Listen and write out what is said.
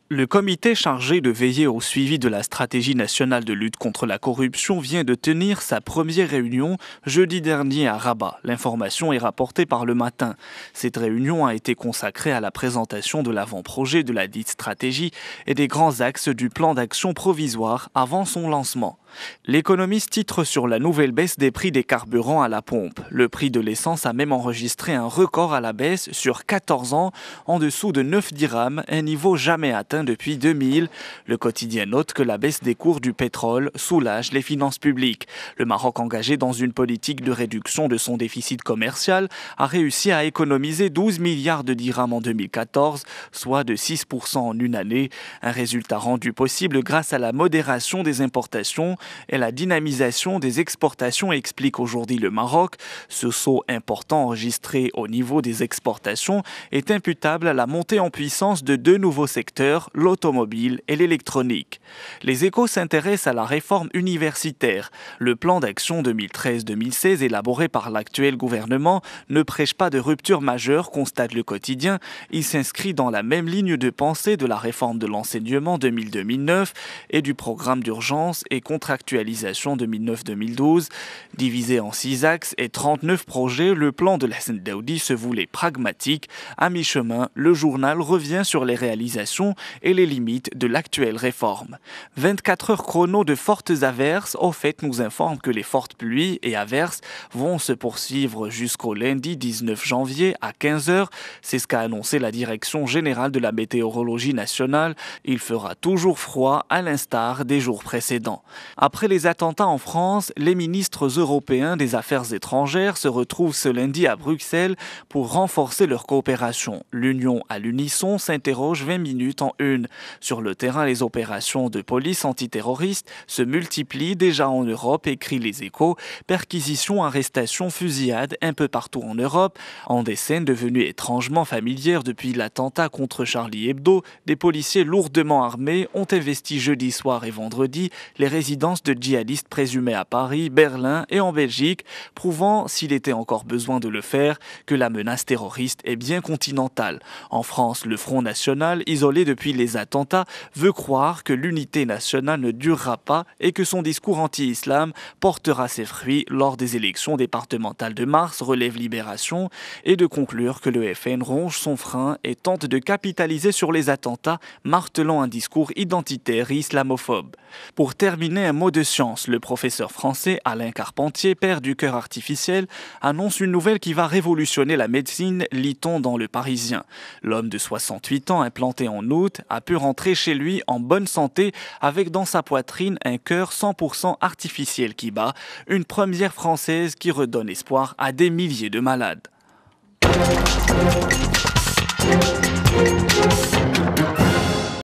Le comité chargé de veiller au suivi de la stratégie nationale de lutte contre la corruption vient de tenir sa première réunion jeudi dernier à Rabat. L'information est rapportée par Le Matin. Cette réunion a été consacrée à la présentation de l'avant-projet de la dite stratégie et des grands axes du plan d'action provisoire avant son lancement. L'économiste titre sur la nouvelle baisse des prix des carburants à la pompe. Le prix de l'essence a même enregistré un record à la baisse sur 14 ans, en dessous de 9 dirhams, un niveau jamais atteint depuis 2000. Le quotidien note que la baisse des cours du pétrole soulage les finances publiques. Le Maroc, engagé dans une politique de réduction de son déficit commercial, a réussi à économiser 12 milliards de dirhams en 2014, soit de 6% en une année. Un résultat rendu possible grâce à la modération des importations et la dynamisation des exportations, explique aujourd'hui le Maroc. Ce saut important enregistré au niveau des exportations est imputable à la montée en puissance de deux nouveaux secteurs, l'automobile et l'électronique. Les Échos s'intéressent à la réforme universitaire. Le plan d'action 2013-2016 élaboré par l'actuel gouvernement ne prêche pas de rupture majeure, constate le quotidien. Il s'inscrit dans la même ligne de pensée de la réforme de l'enseignement 2000-2009 et du programme d'urgence et contractualisation 2009-2012. Divisé en 6 axes et 39 projets, le plan de la Daoudi se voulait pragmatique. À mi-chemin, le journal revient sur les réalisations et les limites de l'actuelle réforme. 24 heures chrono de fortes averses, au fait, nous informe que les fortes pluies et averses vont se poursuivre jusqu'au lundi 19 janvier à 15h. C'est ce qu'a annoncé la Direction générale de la météorologie nationale. Il fera toujours froid à l'instar des jours précédents. Après les attentats en France, les ministres européens des Affaires étrangères se retrouvent ce lundi à Bruxelles pour renforcer leur coopération. L'Union à l'unisson s'interroge 20 minutes en une. Sur le terrain, les opérations de police antiterroriste se multiplient déjà en Europe, écrit Les Échos. Perquisitions, arrestations, fusillades un peu partout en Europe. En des scènes devenues étrangement familières depuis l'attentat contre Charlie Hebdo, des policiers lourdement armés ont investi jeudi soir et vendredi les résidences de djihadistes présumés à Paris, Berlin et en Belgique, prouvant, s'il était encore besoin de le faire, que la menace terroriste est bien continentale. En France, le Front National, isolé depuis les attentats, veut croire que l'unité nationale ne durera pas et que son discours anti-islam portera ses fruits lors des élections départementales de mars, relève Libération, et de conclure que le FN ronge son frein et tente de capitaliser sur les attentats, martelant un discours identitaire et islamophobe. Pour terminer, un mot de science. Le professeur français Alain Carpentier, père du cœur artificiel, annonce une nouvelle qui va révolutionner la médecine, lit-on dans Le Parisien. L'homme de 68 ans, implanté en août, a pu rentrer chez lui en bonne santé avec dans sa poitrine un cœur 100% artificiel qui bat, une première française qui redonne espoir à des milliers de malades.